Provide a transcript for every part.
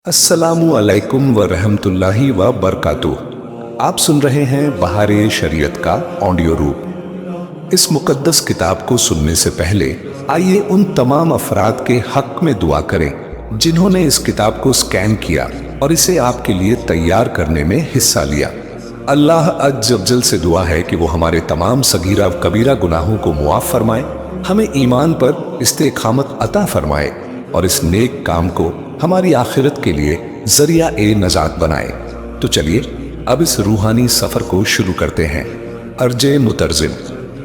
अस्सलामु अलैकुम व रहमतुल्लाहि व बरकातुह। आप सुन रहे हैं बहारे शरीयत का ऑडियो रूप। इस मुकद्दस किताब को सुनने से पहले आइए उन तमाम अफराद के हक में दुआ करें जिन्होंने इस किताब को स्कैन किया और इसे आपके लिए तैयार करने में हिस्सा लिया। अल्लाह अज़्ज़ व जल से दुआ है कि वो हमारे तमाम सगीरा व कबीरा गुनाहों को मुआफ़ फरमाए, हमें ईमान पर इस्तेकामत अता फरमाए और इस नेक काम को हमारी आखिरत के लिए जरिया ए नजात बनाए। तो चलिए अब इस रूहानी सफर को शुरू करते हैं। अर्जे मुतरजिम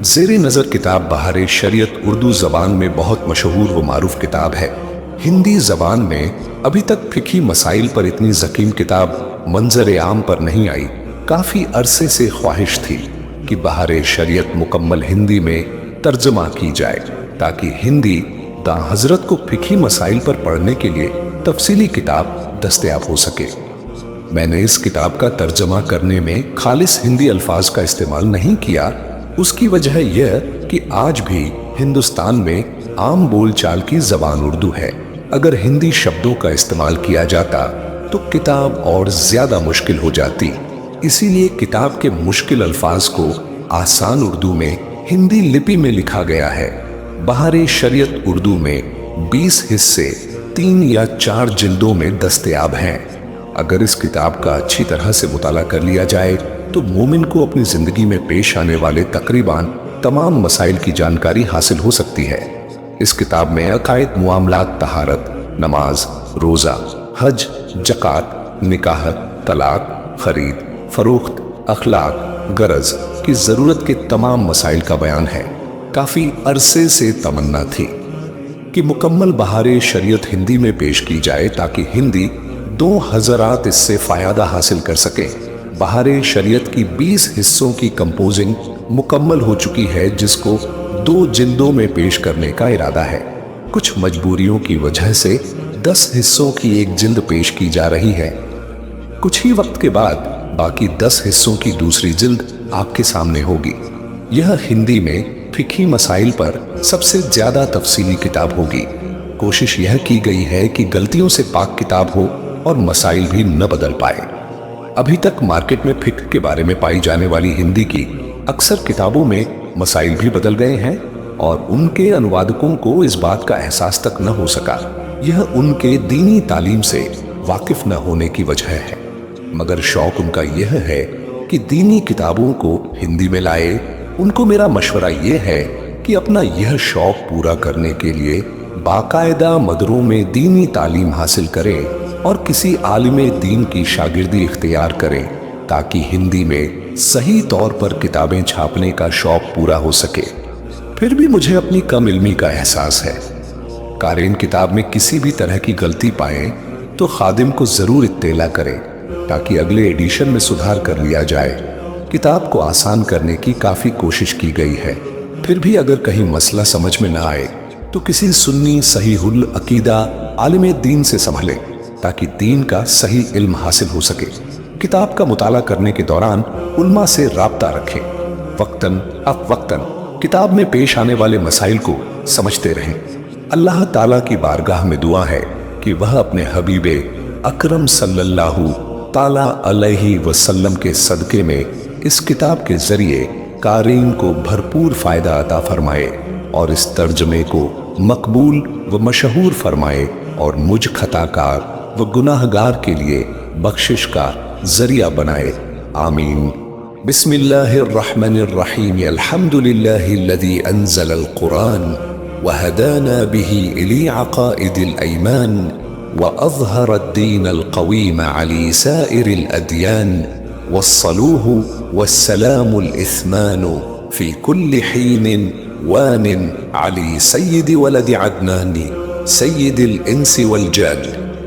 ज़ेरे नज़र किताब बहारे शरीयत उर्दू ज़बान में बहुत मशहूर व मारूफ किताब है। हिंदी ज़बान में अभी तक फिकी मसाइल पर इतनी ज़कीम किताब मंजर आम पर नहीं आई। काफ़ी अरसे से ख्वाहिश थी कि बहारे शरीयत मुकम्मल हिंदी में तर्जमा की जाए ताकि हिंदी दा हजरत को फिकी मसाइल पर पढ़ने के लिए तफसीली किताब दस्तयाब हो सके। मैंने इस किताब का तर्जमा करने में खालिस हिंदी अल्फाज का इस्तेमाल नहीं किया। उसकी वजह यह कि आज भी हिंदुस्तान में आम बोलचाल की जबान उर्दू है। अगर हिंदी शब्दों का इस्तेमाल किया जाता तो किताब और ज्यादा मुश्किल हो जाती। इसीलिए किताब के मुश्किल अल्फाज को आसान उर्दू में हिंदी लिपि में लिखा गया है। बहारे शरीयत उर्दू में 20 हिस्से 3 या 4 जिल्दों में दस्तयाब हैं। अगर इस किताब का अच्छी तरह से मुताला कर लिया जाए तो मोमिन को अपनी जिंदगी में पेश आने वाले तकरीबन तमाम मसाइल की जानकारी हासिल हो सकती है। इस किताब में अकायद, मुआमलात, तहारत, नमाज, रोजा, हज, जक़ात, निकाह, तलाक, खरीद, फरोख्त, अखलाक, गरज की जरूरत के तमाम मसाइल का बयान है। काफी अरसे से तमन्ना थी कि मुकम्मल बहारे शरीयत हिंदी में पेश की जाए ताकि हिंदी 2 हज़रात इससे फायदा हासिल कर सके। बहारे शरीयत की 20 हिस्सों की कंपोजिंग मुकम्मल हो चुकी है जिसको 2 जिल्दों में पेश करने का इरादा है। कुछ मजबूरियों की वजह से 10 हिस्सों की एक जिल्द पेश की जा रही है। कुछ ही वक्त के बाद बाकी 10 हिस्सों की दूसरी जिल्द आपके सामने होगी। यह हिंदी में फिकी मसाइल पर सबसे ज्यादा तफसीली किताब होगी। कोशिश यह की गई है कि गलतियों से पाक किताब हो और मसाइल भी न बदल पाए। अभी तक मार्केट में फिक्र के बारे में पाई जाने वाली हिंदी की अक्सर किताबों में मसाइल भी बदल गए हैं और उनके अनुवादकों को इस बात का एहसास तक न हो सका। यह उनके दीनी तालीम से वाकिफ न होने की वजह है, मगर शौक उनका यह है कि दीनी किताबों को हिंदी में लाए। उनको मेरा मशवरा यह है कि अपना यह शौक पूरा करने के लिए बाकायदा मदरों में दीनी तालीम हासिल करें और किसी आलिम दीन की शागिर्दी इख्तियार करें ताकि हिंदी में सही तौर पर किताबें छापने का शौक पूरा हो सके। फिर भी मुझे अपनी कम इल्मी का एहसास है। कारीन किताब में किसी भी तरह की गलती पाएं तो खादिम को जरूर इत्तेला करें ताकि अगले एडिशन में सुधार कर लिया जाए। किताब को आसान करने की काफी कोशिश की गई है। फिर भी अगर कहीं मसला समझ में न आए तो किसी सुन्नी सहीहुल अकीदा आलिम दीन से संभले ताकि दीन का सही इल्म हासिल हो सके। किताब का मुताला करने के दौरान उल्मा से राब्ता रखें। वक्तन अवक्तन किताब में पेश आने वाले मसाइल को समझते रहें। अल्लाह ताला की बारगाह में दुआ है कि वह अपने हबीबे अकरम सल्लल्लाहु ताला अलैहि वसल्लम के सदके में इस किताब के जरिए कारीन को भरपूर फायदा अता फरमाए और इस तर्जमे को मकबूल व मशहूर फरमाए और मुझ खताकार व गुनाहगार के लिए बख्शिश का जरिया बनाए। आमीन। बिस्मिल्लाहिर्रहमानिर्रहीम। अल्हम्दुलिल्लाहिल्लज़ी अंज़लल कुरान व हदाना बिही इली अक़ाइदिल ईमान व अज़हरद्दीनल क़वीम अली साइरिल अदयान वस्सलूहु वस्सलामुल इस्मानु फी कुल्लि हीनिन वानिन अली सय्यिदि वलदि अदनानी सय्यिदिल इंसी वल जान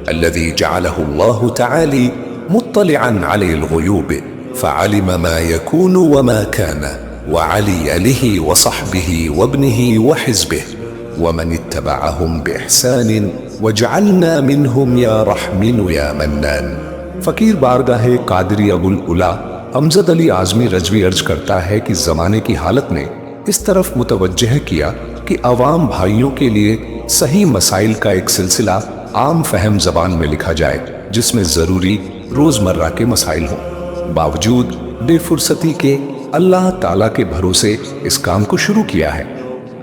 अल्लज़ी जअलहु अल्लाहु तआला मुत्तलिअन अलल ग़ुयूब फ़अलिम मा यकूनु व मा कान व अली आलिहि व सहबिहि व इब्निहि व हिज़्बिहि व मन इत्तबअहुम बिइहसान वजअलना मिनहुम या रहमीन या मन्नान। फकीर बारगाहे कादरी अबुल उला अमजद अली आज़मी रजवी अर्ज करता है कि जमाने की हालत ने इस तरफ मुतवज्जह किया कि अवाम भाइयों के लिए सही मसाइल का एक सिलसिला आम फहम जबान में लिखा जाए जिसमें जरूरी रोजमर्रा के मसाइल हों। बावजूद बेफुर्सती के अल्लाह ताला के भरोसे इस काम को शुरू किया है।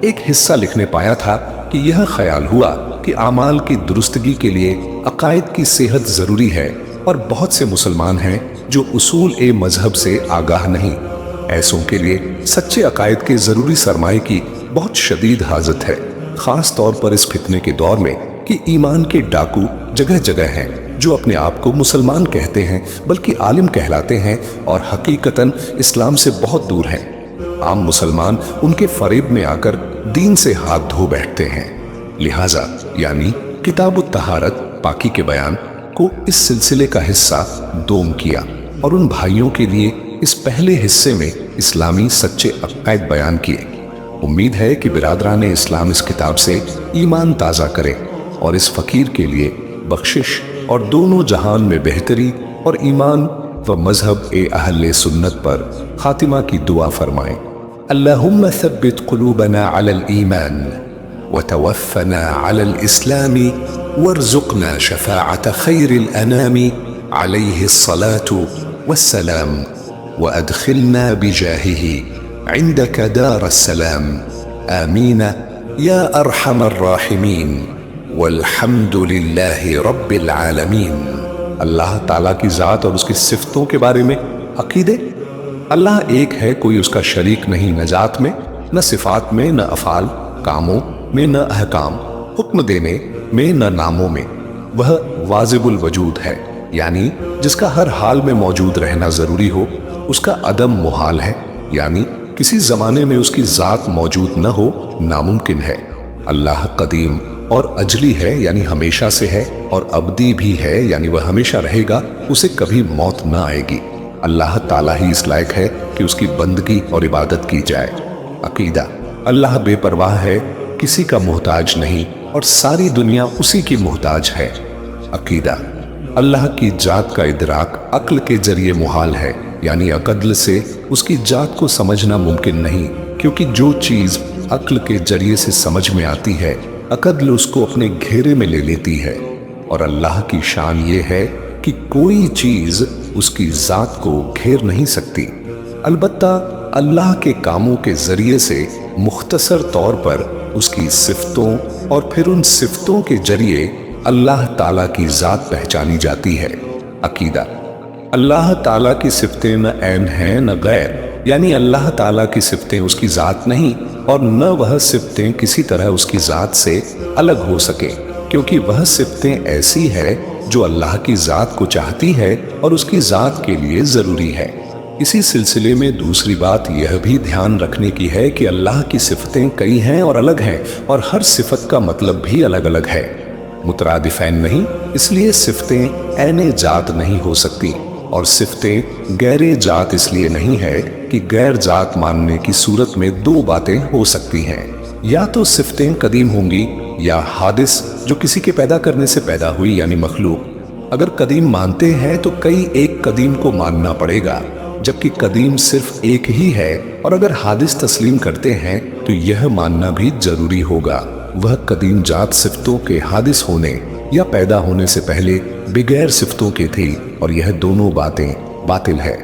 एक हिस्सा लिखने पाया था कि यह ख्याल हुआ कि आमाल की दुरुस्तगी के लिए अकायद की सेहत जरूरी है और बहुत से मुसलमान हैं जो उसूल ए मजहब से आगाह नहीं। ऐसों के लिए सच्चे अकायद के जरूरी सरमाए की बहुत शदीद हाजत है, खास तौर पर इस फितने के दौर में कि ईमान के डाकू जगह जगह हैं जो अपने आप को मुसलमान कहते हैं बल्कि आलिम कहलाते हैं और हकीकतन इस्लाम से बहुत दूर हैं। आम मुसलमान उनके फरेब में आकर दीन से हाथ धो बैठते हैं। लिहाजा यानी किताबुत तहारत पाकी के बयान को इस सिलसिले का हिस्सा दोम किया और उन भाइयों के लिए इस पहले हिस्से में इस्लामी सच्चे अकायद बयान किए। उम्मीद है कि बिरादरान इस्लाम इस किताब से ईमान ताज़ा करें और इस फकीर के लिए बख्शिश और दोनों जहान में बेहतरी और ईमान व मजहब ए अहले सुन्नत पर खातिमा की दुआ फरमाएं। अल्लाहुम्मा सब्बित क़ुलूबना अलल ईमान व तवफ़्फ़ना अलल इस्लामी वर्ज़ुक़ना शफ़ाअत खैरिल अनामी अलैहि अस्सलातु वस्सलाम व अदखिलना बिजाहिही इंदक दारस्सलाम आमीन या अरहमर राहिमीन वल्हम्दुलिल्लाहि रब्बिल आलमीन। अल्लाह ताला की ज़ात और उसकी सिफ़तों के बारे में अक़ीदे। अल्लाह एक है, कोई उसका शरीक नहीं, न जात में, न सिफ़ात में, न अफ़ाल, कामों में, न अहकाम, हुक्म देने में, न नामों में। वह वाजिबुल वजूद है, यानी जिसका हर हाल में मौजूद रहना ज़रूरी हो। उसका अदम मुहाल है, यानी किसी ज़माने में उसकी ज़ात मौजूद न हो नामुमकिन है। अल्लाह कदीम और अजली है, यानी हमेशा से है, और अबदी भी है, यानी वह हमेशा रहेगा, उसे कभी मौत न आएगी। अल्लाह ताला ही इस लायक है कि उसकी बंदगी और इबादत की जाए। अकीदा, अल्लाह बेपरवाह है, किसी का मोहताज नहीं और सारी दुनिया उसी की मोहताज है। अकीदा, अल्लाह की जात का इदराक अक्ल के जरिए मुहाल है, यानी अकद्ल से उसकी जात को समझना मुमकिन नहीं, क्योंकि जो चीज़ अक्ल के जरिए से समझ में आती है अकद्ल उसको अपने घेरे में ले लेती है। और अल्लाह की शान ये है कि कोई चीज़ उसकी ज़ात को घेर नहीं सकती। अलबत्ता अल्लाह के कामों के जरिए से मुख्तसर तौर पर उसकी सिफ़तों और फिर उन सिफ़तों के जरिए अल्लाह ताला की ज़ात पहचानी जाती है। अकीदा, अल्लाह ताला की सिफ़तें न ऐन हैं न गैर, यानी अल्लाह ताला की सिफ़तें उसकी ज़ात नहीं और न वह सिफ़तें किसी तरह उसकी ज़ात से अलग हो सके, क्योंकि वह सिफ़तें ऐसी है जो अल्लाह की ज़ात को चाहती है और उसकी ज़ात के लिए ज़रूरी है। इसी सिलसिले में दूसरी बात यह भी ध्यान रखने की है कि अल्लाह की सिफ़तें कई हैं और अलग हैं, और हर सिफ़त का मतलब भी अलग अलग है, मुतरादिफ़ैन नहीं। इसलिए सिफ़तें ऐने जात नहीं हो सकती और सिफ़तें गैर जात इसलिए नहीं है कि गैर जात मानने की सूरत में दो बातें हो सकती हैं, या तो सिफ़तें कदीम होंगी या हादिस जो किसी के पैदा करने से पैदा हुई, यानी मखलूक। अगर कदीम मानते हैं तो कई एक कदीम को मानना पड़ेगा, जबकि कदीम सिर्फ एक ही है। और अगर हादिस तस्लीम करते हैं तो यह मानना भी जरूरी होगा वह कदीम जात सिफ़तों के हादिस होने या पैदा होने से पहले बिगैर सिफ़तों के थी, और यह दोनों बातें बातिल है।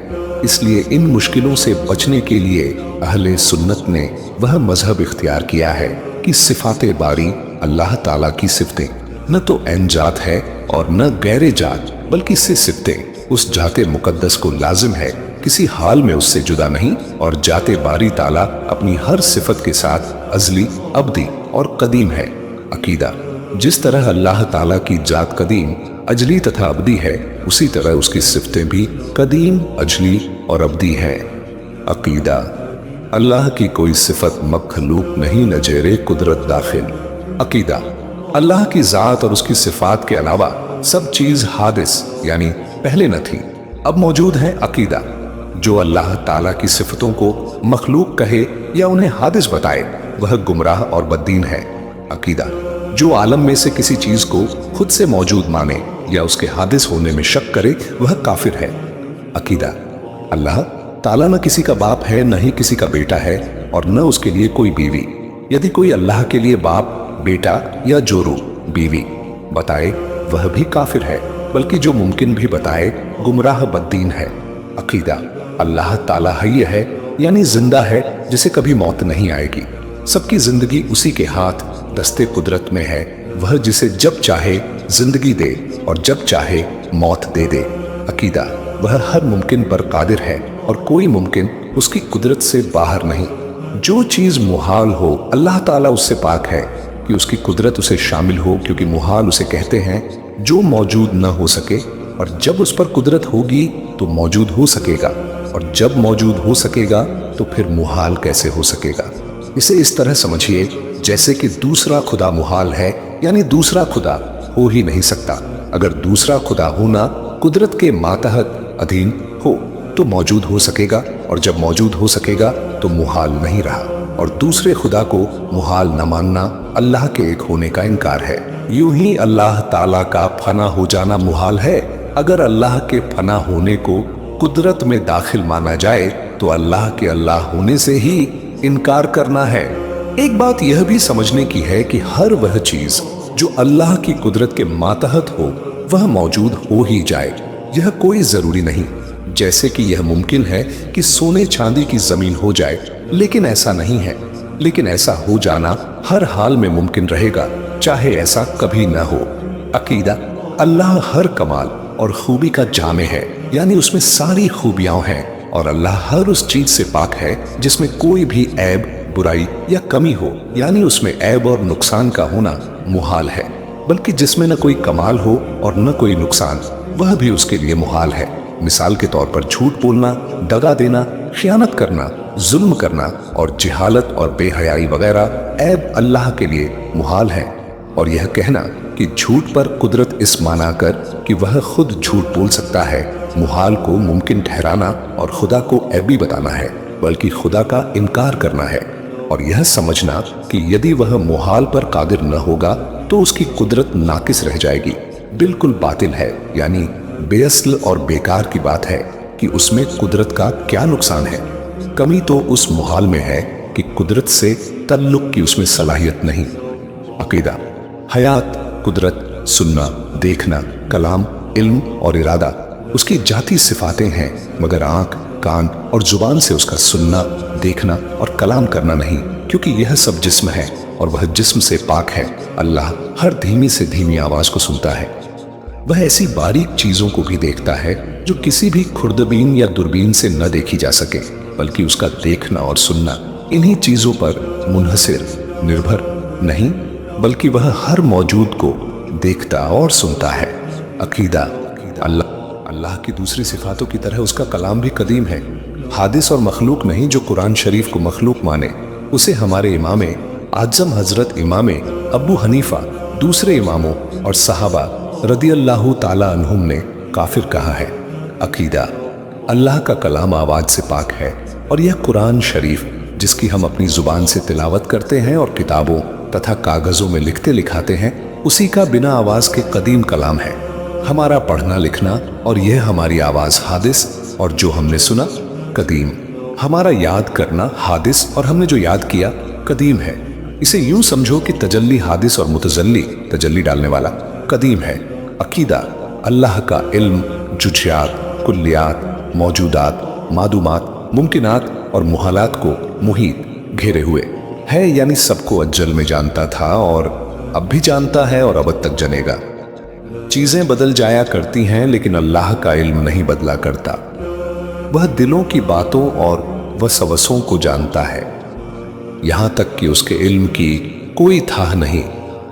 इसलिए इन मुश्किलों से बचने के लिए अहले सुन्नत ने वह मजहब इख्तियार किया है कि सिफ़ाते बारी अल्लाह ताला की सिफ़तें न तो ऐन जात है और न गैर जात, बल्कि से सिफ़तें उस जाते मुकद्दस को लाजिम है, किसी हाल में उससे जुदा नहीं। और जाते बारी ताला अपनी हर सिफ़त के साथ अजली, अब्दी और कदीम है। अकीदा, जिस तरह अल्लाह ताला की जात कदीम, अजली तथा अब्दी है, उसी तरह उसकी सिफ़तें भी कदीम, अजली और अब्दी हैं। अकीदा, अल्लाह की कोई सिफ़त मखलूक नहीं, न जेरे कुदरत दाखिल। अकीदा, अल्लाह की ज़ात और उसकी सिफ़ात के अलावा सब चीज़ हादिस, यानी पहले न थी, अब मौजूद है। अकीदा, जो अल्लाह ताला की सिफ़तों को मखलूक कहे या उन्हें हादिस बताए वह गुमराह और बद्दीन है। अकीदा, जो आलम में से किसी चीज़ को खुद से मौजूद माने या उसके हादिस होने में शक करे वह काफिर है। अकीदा, अल्लाह ताला न किसी का बाप है, न ही किसी का बेटा है, और न उसके लिए कोई बीवी। यदि कोई अल्लाह के लिए बाप, बेटा या जोरू, बीवी बताए वह भी काफिर है, बल्कि जो मुमकिन भी बताए गुमराह बद्दीन है। अकीदा, अल्लाह ताला हय्य है यानी जिंदा है जिसे कभी मौत नहीं आएगी। सबकी जिंदगी उसी के हाथ दस्ते कुदरत में है। वह जिसे जब चाहे जिंदगी दे और जब चाहे मौत दे दे। अकीदा, वह हर मुमकिन पर कादिर है और कोई मुमकिन उसकी कुदरत से बाहर नहीं। जो चीज मुहाल हो अल्लाह ताला उससे पाक है कि उसकी कुदरत उसे शामिल हो, क्योंकि मुहाल उसे कहते हैं जो मौजूद न हो सके, और जब उस पर कुदरत होगी तो मौजूद हो सकेगा, और जब मौजूद हो सकेगा तो फिर मुहाल कैसे हो सकेगा। इसे इस तरह समझिए जैसे कि दूसरा खुदा मुहाल है, यानी दूसरा खुदा हो ही नहीं सकता। अगर दूसरा खुदा होना कुदरत के मातहत अधीन हो तो मौजूद हो सकेगा, और जब मौजूद हो सकेगा तो मुहाल नहीं रहा। और दूसरे खुदा को मुहाल न मानना अल्लाह के एक होने का इनकार है। यूं ही अल्लाह ताला का फना हो जाना मुहाल है। अगर अल्लाह के फना होने को कुदरत में दाखिल माना जाए तो अल्लाह के अल्लाह होने से ही इनकार करना है। एक बात यह भी समझने की है कि हर वह चीज जो अल्लाह की कुदरत के मातहत हो वह मौजूद हो ही जाए, यह कोई जरूरी नहीं। जैसे कि यह मुमकिन है कि सोने चांदी की जमीन हो जाए, लेकिन ऐसा नहीं है। लेकिन ऐसा हो जाना हर हाल में मुमकिन रहेगा, चाहे ऐसा कभी न हो। अकीदा, अल्लाह हर कमाल और खूबी का जामे है, यानी उसमें सारी खूबियां हैं, और अल्लाह हर उस चीज से पाक है जिसमें कोई भी ऐब, बुराई या कमी हो, यानी उसमें ऐब और नुकसान का होना मुहाल है। बल्कि जिसमें न कोई कमाल हो और न कोई नुकसान, वह भी उसके लिए मुहाल है। मिसाल के तौर पर झूठ बोलना, दगा देना, खियानत करना, जुल्म करना और जिहालत और बेहयाई वगैरह ऐब अल्लाह के लिए मुहाल है। और यह कहना कि झूठ पर कुदरत इस माना कर कि वह खुद झूठ बोल सकता है, मुहाल को मुमकिन ठहराना और खुदा को ऐबी बताना है, बल्कि खुदा का इनकार करना है। और यह समझना कि यदि वह मुहाल पर कादिर न होगा तो उसकी कुदरत नाकिस रह जाएगी, बिल्कुल बातिल है। यानी बेअसल और बेकार की बात है कि उसमें कुदरत का क्या नुकसान है। कमी तो उस मुहाल में है कि कुदरत से तल्लुक की उसमें सलाहियत नहीं। अकीदा, हयात, कुदरत, सुनना, देखना, कलाम, इल्म और इरादा उसकी जाती सिफातें हैं, मगर आंख, कान और जुबान से उसका सुनना, देखना और कलाम करना नहीं, क्योंकि यह सब जिस्म है और वह जिस्म से पाक है। अल्लाह हर धीमी से धीमी आवाज को सुनता है। वह ऐसी बारीक चीजों को भी देखता है जो किसी भी खुर्दबीन या दूरबीन से न देखी जा सके, बल्कि उसका देखना और सुनना इन्हीं चीजों पर मुनहसिर, निर्भर नहीं, बल्कि वह हर मौजूद को देखता और सुनता है। अकीदा, अल्लाह की दूसरी सिफातों की तरह उसका कलाम भी कदीम है, हादिस और मखलूक नहीं। जो कुरान शरीफ को मखलूक माने उसे हमारे इमाम आजम हजरत इमाम अबू हनीफा, दूसरे इमामों और सहाबा रदियल्लाहु ताला अन्हुम ने काफिर कहा है। अकीदा, अल्लाह का कलाम आवाज से पाक है, और यह कुरान शरीफ जिसकी हम अपनी जुबान से तिलावत करते हैं और किताबों तथा कागजों में लिखते लिखाते हैं, उसी का बिना आवाज के कदीम कलाम है। हमारा पढ़ना लिखना और यह हमारी आवाज हादिस, और जो हमने सुना कदीम। हमारा याद करना हादिस, और हमने जो याद किया कदीम है। इसे यूं समझो कि तजल्ली हादिस और मुतजल्ली, तजल्ली डालने वाला, कदीम है। अकीदा, अल्लाह का इल्म जुजियात, कुल्लियात, मौजूदात, मादूमात, मुमकिनात और मुहालात को मुहीत, घेरे हुए है, यानी सबको अज्जल में जानता था और अब भी जानता है और अब तक जनेगा। चीजें बदल जाया करती हैं, लेकिन अल्लाह का इल्म नहीं बदला करता। वह दिलों की बातों और वसवसों को जानता है, यहां तक कि उसके इल्म की कोई थाह नहीं।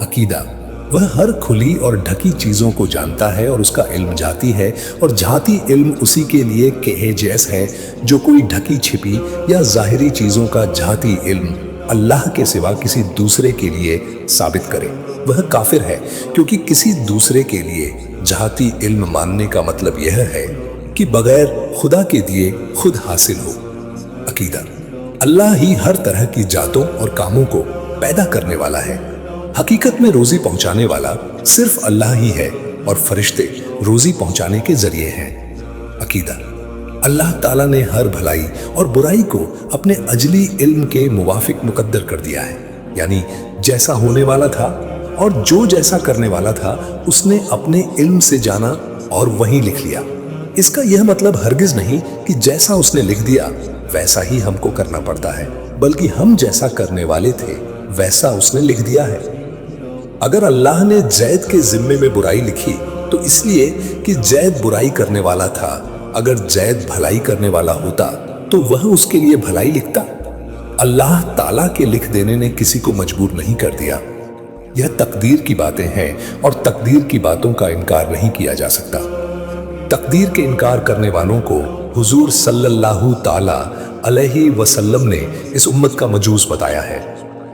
अकीदा, वह हर खुली और ढकी चीजों को जानता है और उसका इल्म जाती है, और जाती इल्म उसी के लिए कहे जैस है। जो कोई ढकी छिपी या जाहिरी चीजों का जाती इल्म अल्लाह के सिवा किसी दूसरे के लिए साबित करे, वह काफिर है, क्योंकि किसी दूसरे के लिए जाती इल्म मानने का मतलब यह है कि बगैर खुदा के दिए खुद हासिल हो। अकीदा, अल्लाह ही हर तरह की जातों और कामों को पैदा करने वाला है। हकीकत में रोजी पहुंचाने वाला सिर्फ अल्लाह ही है, और फरिश्ते रोजी पहुंचाने के जरिए हैं। अकीदा, अल्लाह ताला ने हर भलाई और बुराई को अपने अजली इल्म के मुवाफिक मुकद्दर कर दिया है, यानी जैसा होने वाला था और जो जैसा करने वाला था उसने अपने इल्म से जाना اور وہیں لکھ لیا۔ اس کا یہ مطلب ہرگز نہیں کہ جیسا اس نے لکھ دیا ویسا ہی ہم کو کرنا پڑتا ہے، بلکہ ہم جیسا کرنے والے تھے ویسا اس نے لکھ دیا ہے۔ اگر اللہ نے زید کے ذمے میں برائی لکھی تو اس لیے کہ زید برائی کرنے والا تھا۔ اگر زید بھلائی کرنے والا ہوتا تو وہ اس کے لیے بھلائی لکھتا۔ اللہ تعالیٰ کے لکھ دینے نے کسی کو مجبور نہیں کر دیا۔ یہ تقدیر کی باتیں ہیں اور تقدیر کی باتوں کا انکار نہیں کیا جا سکتا۔ تقدیر کے انکار کرنے والوں کو حضور صلی اللہ تعالی علیہ وسلم نے اس امت کا مجوس بتایا ہے۔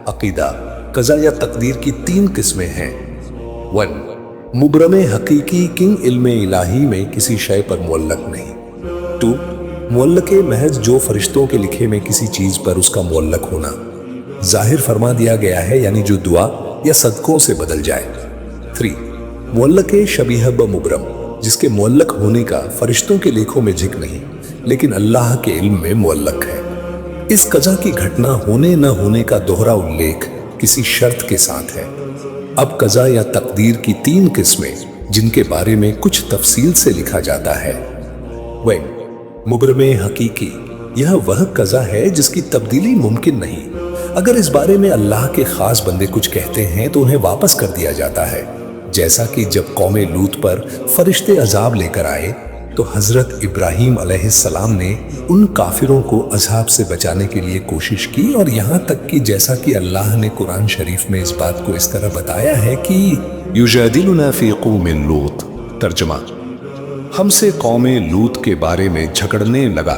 عقیدہ قضا یا تقدیر کی 3 قسمیں ہیں۔ 1. مبرم حقیقی کن علم الہی میں کسی شے پر معلق نہیں۔ 2. معلق محض جو فرشتوں کے لکھے میں کسی چیز پر اس کا معلق ہونا ظاہر فرما دیا گیا ہے، یعنی جو دعا یا صدقوں سے بدل جائے۔ 3. معلق شبیہ بمبرم جس کے معلق ہونے کا فرشتوں کے لکھوں میں ذکر نہیں لیکن اللہ کے علم میں معلق ہے۔ اس قضا کی گھٹنا ہونے نہ ہونے کا دوہرا الیکھ کسی شرط کے ساتھ ہے۔ اب قضا یا تقدیر کی 3 قسمیں جن کے بارے میں کچھ تفصیل سے لکھا جاتا ہے۔ مبرم حقیقی، یہ وہ قضا ہے جس کی تبدیلی ممکن نہیں۔ اگر اس بارے میں اللہ کے خاص بندے کچھ کہتے ہیں تو انہیں واپس کر دیا جاتا ہے، جیسا کہ جب قوم لوط پر فرشتے عذاب لے کر آئے تو حضرت ابراہیم علیہ السلام نے ان کافروں کو عذاب سے بچانے کے لیے کوشش کی، اور یہاں تک کہ جیسا کہ اللہ نے قرآن شریف میں اس بات کو اس طرح بتایا ہے کہ یجادلنا فی قوم لوط۔ ترجمہ: ہم سے قوم لوط کے بارے میں جھگڑنے لگا۔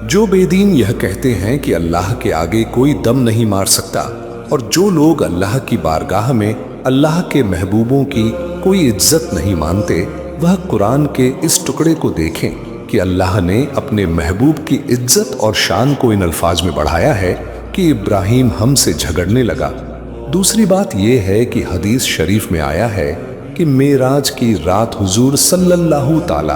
جو بے دین یہ کہتے ہیں کہ اللہ کے آگے کوئی دم نہیں مار سکتا، اور جو لوگ اللہ کی بارگاہ میں اللہ کے محبوبوں کی کوئی عزت نہیں مانتے، وہ قرآن کے اس ٹکڑے کو دیکھیں کہ اللہ نے اپنے محبوب کی عزت اور شان کو ان الفاظ میں بڑھایا ہے کہ ابراہیم ہم سے جھگڑنے لگا۔ دوسری بات یہ ہے کہ حدیث شریف میں آیا ہے کہ معراج کی رات حضور صلی اللہ تعالی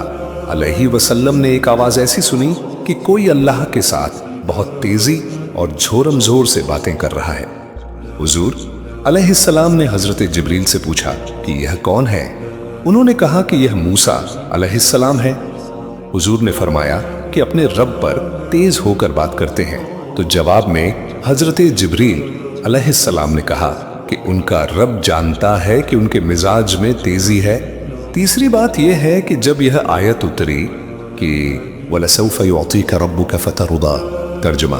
علیہ وسلم نے ایک آواز ایسی سنی کہ کوئی اللہ کے ساتھ بہت تیزی اور جھورم زور سے باتیں کر رہا ہے۔ حضور علیہ السلام نے حضرت جبریل سے پوچھا کہ یہ کون ہے؟ انہوں نے کہا کہ یہ موسیٰ علیہ السلام ہے۔ حضور نے فرمایا کہ اپنے رب پر تیز ہو کر بات کرتے ہیں، تو جواب میں حضرت جبریل علیہ السلام نے کہا کہ ان کا رب جانتا ہے کہ ان کے مزاج میں تیزی ہے۔ تیسری بات یہ ہے کہ جب یہ آیت اتری کہ وَلَسَوْفَ يُعْطِيكَ رَبُّكَ فَتَرْضَىٰ، ترجمہ: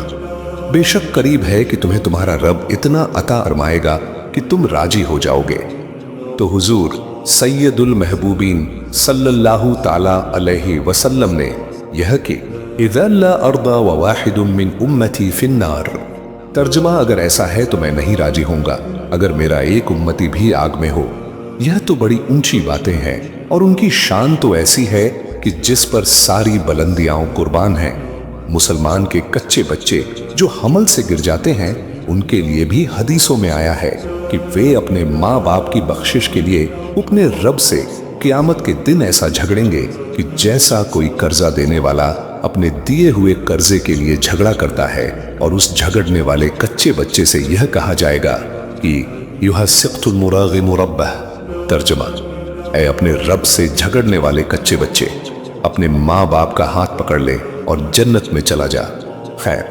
بے شک قریب ہے کہ تمہیں تمہارا رب اتنا عطا فرمائے گا کہ تم راضی ہو جاؤ گے، تو حضور سید المحبوبین صلی اللہ تعالی علیہ وسلم نے یہ کہ اِذَا لَا أَرْضَىٰ وَوَاحِدٌ مِّنْ أُمَّتِي فِي النَّارِ، ترجمہ: اگر ایسا ہے تو میں نہیں راضی ہوں گا اگر میرا ایک امتی بھی آگ میں ہو۔ یہ تو بڑی اونچی باتیں ہیں، اور ان کی شان تو ایسی ہے کہ جس پر ساری بلندیاں قربان ہیں۔ مسلمان کے کچے بچے جو حمل سے گر جاتے ہیں، ان کے لیے بھی حدیثوں میں آیا ہے کہ وہ اپنے ماں باپ کی بخشش کے لیے اپنے رب سے قیامت کے دن ایسا جھگڑیں گے کہ جیسا کوئی قرضہ دینے والا اپنے دیے ہوئے قرضے کے لیے جھگڑا کرتا ہے، اور اس جھگڑنے والے کچے بچے سے یہ کہا جائے گا کہ یحسقت المراغم ربہ، ترجمہ: اے اپنے رب سے جھگڑنے والے کچے بچے، اپنے ماں باپ کا ہاتھ پکڑ لے اور جنت میں چلا جا۔ خیر،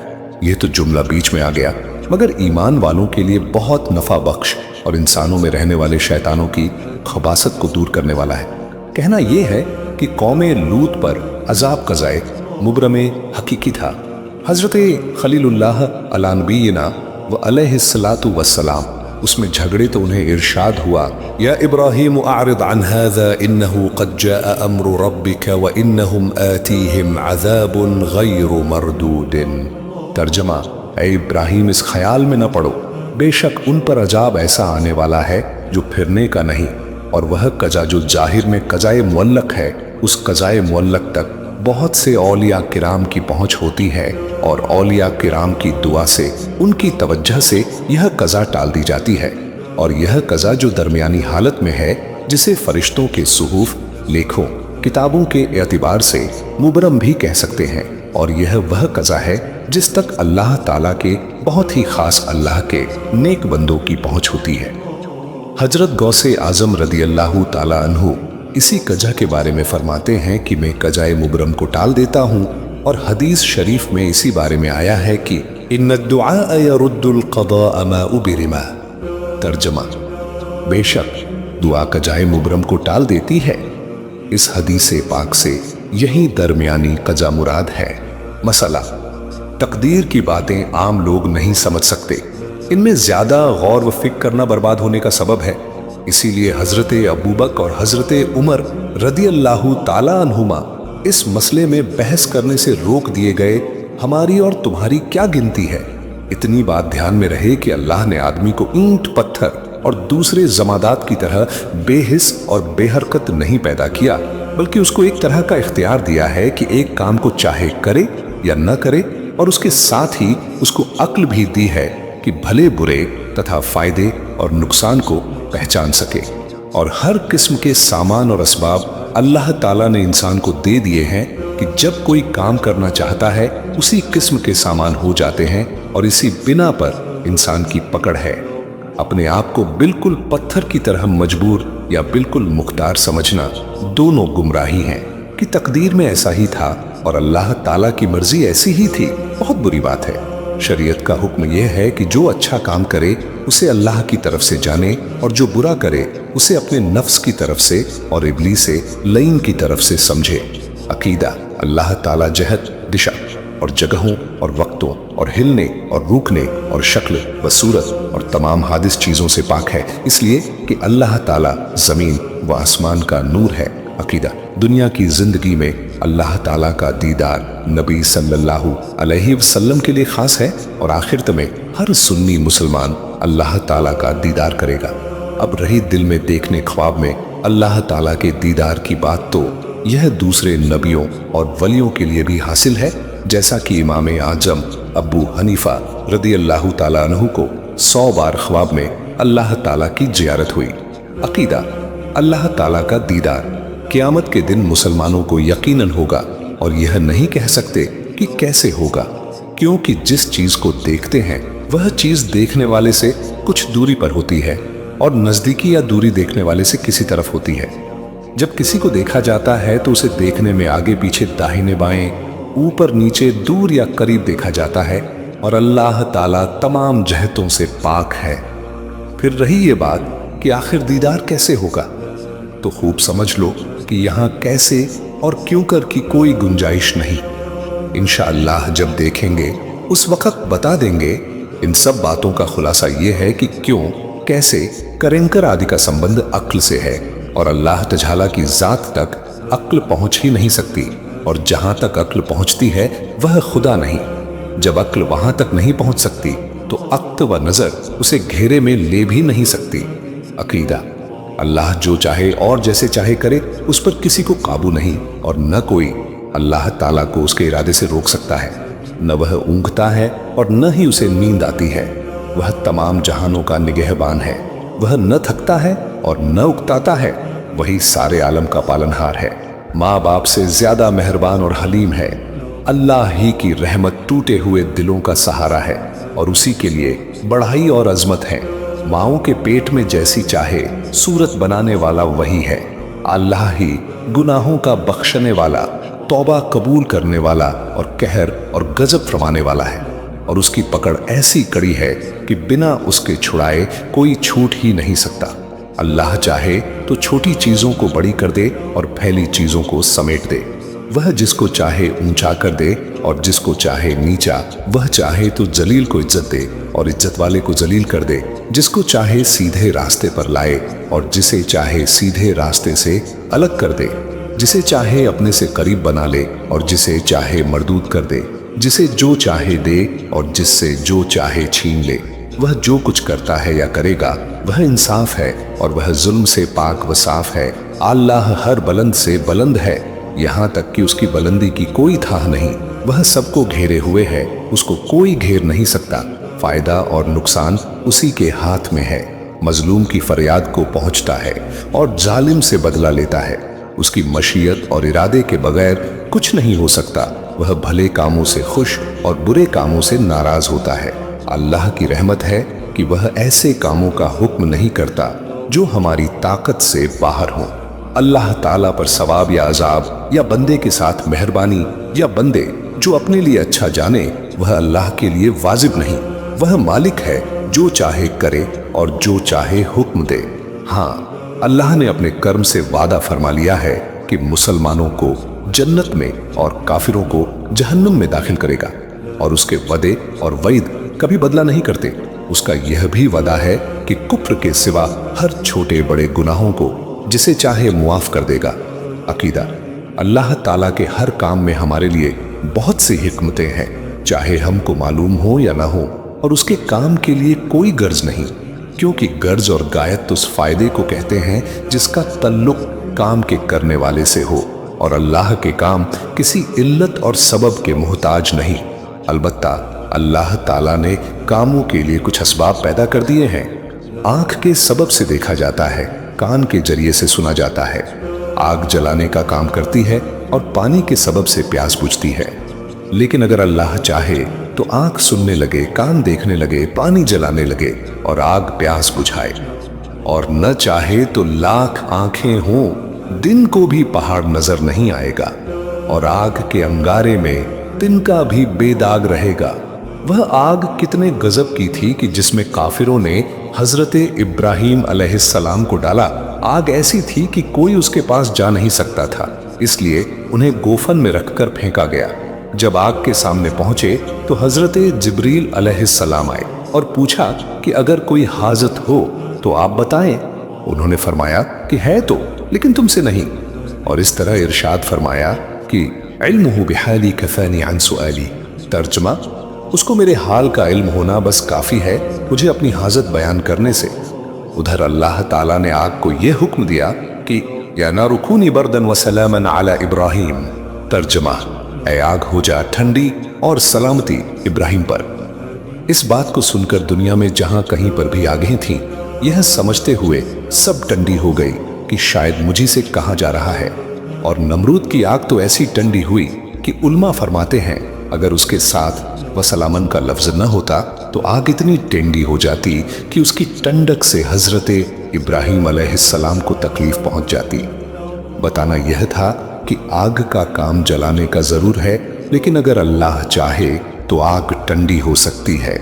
یہ تو جملہ بیچ میں آ گیا، مگر ایمان والوں کے لیے بہت نفع بخش اور انسانوں میں رہنے والے شیطانوں کی خباثت کو دور کرنے والا ہے۔ کہنا یہ ہے کہ قوم لوط پر عذاب قضائے مبرم حقیقی تھا۔ حضرت خلیل اللہ علی نبینا و علیہ الصلاۃ والسلام اس میں جھگڑے تو انہیں ارشاد ہوا یا ابراہیم اعرض عن هذا انه قد جاء امر ربك وانهم آتيهم عذاب غیر مردود، ترجمہ: اے ابراہیم اس خیال میں نہ پڑو، بے شک ان پر عذاب ایسا آنے والا ہے جو پھرنے کا نہیں، اور وہ قضا جو ظاہر میں قضائے معلق ہے، اس قضائے معلق تک بہت سے اولیاء کرام کی پہنچ ہوتی ہے، اور اولیاء کرام کی دعا سے ان کی توجہ سے یہ قضا ٹال دی جاتی ہے، اور یہ قضا جو درمیانی حالت میں ہے، جسے فرشتوں کے صحف، لیکھوں، کتابوں کے اعتبار سے مبرم بھی کہہ سکتے ہیں، اور یہ وہ قضا ہے جس تک اللہ تعالیٰ کے بہت ہی خاص اللہ کے نیک بندوں کی پہنچ ہوتی ہے۔ حضرت غوث اعظم رضی اللہ تعالیٰ عنہ इसी कजा के बारे में फरमाते हैं कि मैं कजाए मुबरम को टाल देता हूँ, और हदीस शरीफ में इसी बारे में आया है कि इन्न दुआ यरुद्दुल क़दा मा उबरिमा। तर्जमा, बेशक दुआ कजाए मुबरम को टाल देती है। इस हदीस पाक से यही दरमियानी कजा मुराद है। मसला, तकदीर की बातें आम लोग नहीं समझ सकते, इनमें ज्यादा गौर व फिक्र करना बर्बाद होने का सबब है। इसीलिए हजरत अबू बकर और हजरत उमर रदी अल्लाह ताला अन्हुमा इस मसले में बहस करने से रोक दिए गए। हमारी और तुम्हारी क्या गिनती है। इतनी बात ध्यान में रहे कि अल्लाह ने आदमी को ईंट पत्थर और दूसरे जमादात की तरह बेहिस और बेहरकत नहीं पैदा किया, बल्कि उसको एक तरह का इख्तियार दिया है कि एक काम को चाहे करे या न करे, और उसके साथ ही उसको अक्ल भी दी है कि भले बुरे तथा फायदे और नुकसान को पहचान सके। और हर किस्म के सामान और असबाब अल्लाह ताला ने इंसान को दे दिए हैं कि जब कोई काम करना चाहता है उसी किस्म के सामान हो जाते हैं, और इसी बिना पर इंसान की पकड़ है। अपने आप को बिल्कुल पत्थर की तरह मजबूर या बिल्कुल मुख्तार समझना दोनों गुमराही हैं कि तकदीर में ऐसा ही था और अल्लाह ताला की मर्जी ऐसी ही थी, बहुत बुरी बात है। शरीयत का हुक्म यह है कि जो अच्छा काम करे उसे अल्लाह की तरफ से जाने, और जो बुरा करे उसे अपने नफ्स की तरफ से और इब्लीस से लईन की तरफ से समझे। अकीदा, अल्लाह ताला जहत, दिशा और जगहों और वक्तों और हिलने और रुकने और शक्ल व सूरत और तमाम हादिस चीजों से पाक है, इसलिए कि अल्लाह ताला जमीन व आसमान का नूर है। अकीदा, दुनिया की जिंदगी में अल्लाह ताला का दीदार नबी सल्लल्लाहु अलैहि वसल्लम के लिए खास है, और आखिरत में हर सुन्नी मुसलमान अल्लाह ताला का दीदार करेगा। अब रही दिल में देखने ख्वाब में अल्लाह ताला के दीदार की बात, तो यह दूसरे नबियों और वलियों के लिए भी हासिल है, जैसा कि इमाम आजम अबू हनीफा रदी अल्लाह ताला अन्हु को 100 बार ख्वाब में अल्लाह ताला की जियारत हुई। अकीदा, अल्लाह ताला का दीदार क़यामत के दिन मुसलमानों को यकीनन होगा, और यह नहीं कह सकते कि कैसे होगा, क्योंकि जिस चीज को देखते हैं वह चीज देखने वाले से कुछ दूरी पर होती है, और नजदीकी या दूरी देखने वाले से किसी तरफ होती है। जब किसी को देखा जाता है तो उसे देखने में आगे पीछे, दाहिने बाएं, ऊपर नीचे, दूर या करीब देखा जाता है, और अल्लाह ताला तमाम जहतों से पाक है। फिर रही ये बात कि आखिर दीदार कैसे होगा, तो खूब समझ लो कि यहाँ कैसे और क्यों कर की कोई गुंजाइश नहीं। इंशाअल्लाह जब देखेंगे उस वक्त बता देंगे। इन सब बातों का खुलासा ये है कि क्यों, कैसे, करेंकर आदि का संबंध अक्ल से है, और अल्लाह तआला की जात तक अक्ल पहुंच ही नहीं सकती, और जहां तक अक्ल पहुंचती है वह खुदा नहीं। जब अक्ल वहां तक नहीं पहुंच सकती तो अक्त व नजर उसे घेरे में ले भी नहीं सकती। अकीदा, अल्लाह जो चाहे और जैसे चाहे करे, उस पर किसी को काबू नहीं, और न कोई अल्लाह ताला को उसके इरादे से रोक सकता है। न वह ऊँघता है और न ही उसे नींद आती है। वह तमाम जहानों का निगहबान है। वह न थकता है और न उकताता है। वही सारे आलम का पालनहार है। माँ बाप से ज्यादा मेहरबान और हलीम है। अल्लाह ही की रहमत टूटे हुए दिलों का सहारा है, और उसी के लिए बढ़ाई और अजमत है। माओं के पेट में जैसी चाहे सूरत बनाने वाला वही है। अल्लाह ही गुनाहों का बख्शने वाला, तौबा कबूल करने वाला और कहर और गजब फरमाने वाला है, और उसकी पकड़ ऐसी कड़ी है कि बिना उसके छुड़ाए कोई छूट ही नहीं सकता। अल्लाह चाहे तो छोटी चीजों को बड़ी कर दे और फैली चीजों को समेट दे। वह जिसको चाहे ऊंचा कर दे और जिसको चाहे नीचा। वह चाहे तो जलील को इज्जत दे और इज्जत वाले को जलील कर दे। जिसको चाहे सीधे रास्ते पर लाए और जिसे चाहे सीधे रास्ते से अलग कर दे। जिसे चाहे अपने से करीब बना ले और जिसे चाहे मरदूद कर दे। जिसे जो चाहे दे और जिससे जो चाहे छीन ले। वह जो कुछ करता है या करेगा वह इंसाफ है और वह जुल्म से पाक व साफ है। अल्लाह हर बुलंद से बुलंद है, यहाँ तक कि उसकी बुलंदी की कोई थाह नहीं। वह सबको घेरे हुए है, उसको कोई घेर नहीं सकता। फायदा और नुकसान उसी के हाथ में है। मजलूम की फरियाद को पहुंचता है और जालिम से बदला लेता है। उसकी मशीयत और इरादे के बगैर कुछ नहीं हो सकता। वह भले कामों से खुश और बुरे कामों से नाराज होता है। अल्लाह की रहमत है कि वह ऐसे कामों का हुक्म नहीं करता जो हमारी ताकत से बाहर हो। अल्लाह ताला पर सवाब या अजाब या बंदे के साथ मेहरबानी या बंदे जो अपने लिए अच्छा जाने, वह अल्लाह के लिए वाजिब नहीं। वह मालिक है, जो चाहे करे और जो चाहे हुक्म दे। हाँ, अल्लाह ने अपने कर्म से वादा फरमा लिया है कि मुसलमानों को जन्नत में और काफिरों को जहन्नुम में दाखिल करेगा, और उसके वदे और वईद कभी बदला नहीं करते। उसका यह भी वादा है कि कुफ्र के सिवा हर छोटे बड़े गुनाहों को जिसे चाहे मुआफ कर देगा। अकीदा, अल्लाह ताला के हर काम में हमारे लिए बहुत सी हिकमतें हैं, चाहे हमको मालूम हो या ना हो, और उसके काम के लिए कोई गर्ज नहीं, क्योंकि गर्ज और गायत उस फायदे को कहते हैं जिसका तल्लुक काम के करने वाले से हो, और अल्लाह के काम किसी इल्लत और सबब के मुहताज नहीं। अलबत्ता अल्लाह ताला ने कामों के लिए कुछ असबाब पैदा कर दिए हैं। आंख के सबब से देखा जाता है, कान के जरिए से सुना जाता है, आग जलाने का काम करती है और पानी के सबब से प्यास बुझती है। लेकिन अगर अल्लाह चाहे तो आंख सुनने लगे, कान देखने लगे, पानी जलाने लगे और आग प्यास बुझाए, और न चाहे तो लाख आंखें हों, दिन को भी पहाड़ नजर नहीं आएगा, और आग के अंगारे में तिनका भी बेदाग रहेगा। वह आग कितने गजब की थी कि जिसमें काफिरों ने हजरत इब्राहीम अलैहिस्सलाम को डाला। आग ऐसी थी कि कोई उसके पास जा नहीं सकता था, इसलिए उन्हें गोफन में रखकर फेंका गया। जब आग के सामने पहुंचे तो हजरत जिब्रील अलैहिस्सलाम आए और पूछा कि अगर कोई हाजत हो तो आप बताएं। उन्होंने फरमाया कि है तो, लेकिन तुमसे नहीं। और इस तरह इरशाद फरमाया कि इल्मुहु बिहाली कफानी अन सुआली। तर्जमा, उसको मेरे हाल का इल्म होना बस काफी है मुझे अपनी हाजत बयान करने से। उधर अल्लाह ताला ने आग को यह हुक्म दिया कि या नारु कूनी बर्दन व सलामन अला इब्राहीम। तर्जमा, ऐ आग हो जा ठंडी और सलामती इब्राहिम पर। इस बात को सुनकर दुनिया में जहां कहीं पर भी आगें थीं, यह समझते हुए सब ठंडी हो गई कि शायद मुझी से कहा जा रहा है। और नमरूद की आग तो ऐसी ठंडी हुई कि उल्मा फरमाते हैं अगर उसके साथ वसलामन का लफ्ज न होता तो आग इतनी टेंडी हो जाती कि उसकी ठंडक से हजरत इब्राहीम अलैहिस्सलाम को तकलीफ पहुंच जाती। बताना यह था कि आग का काम जलाने का जरूर है, लेकिन अगर अल्लाह चाहे तो आग ठंडी हो सकती है।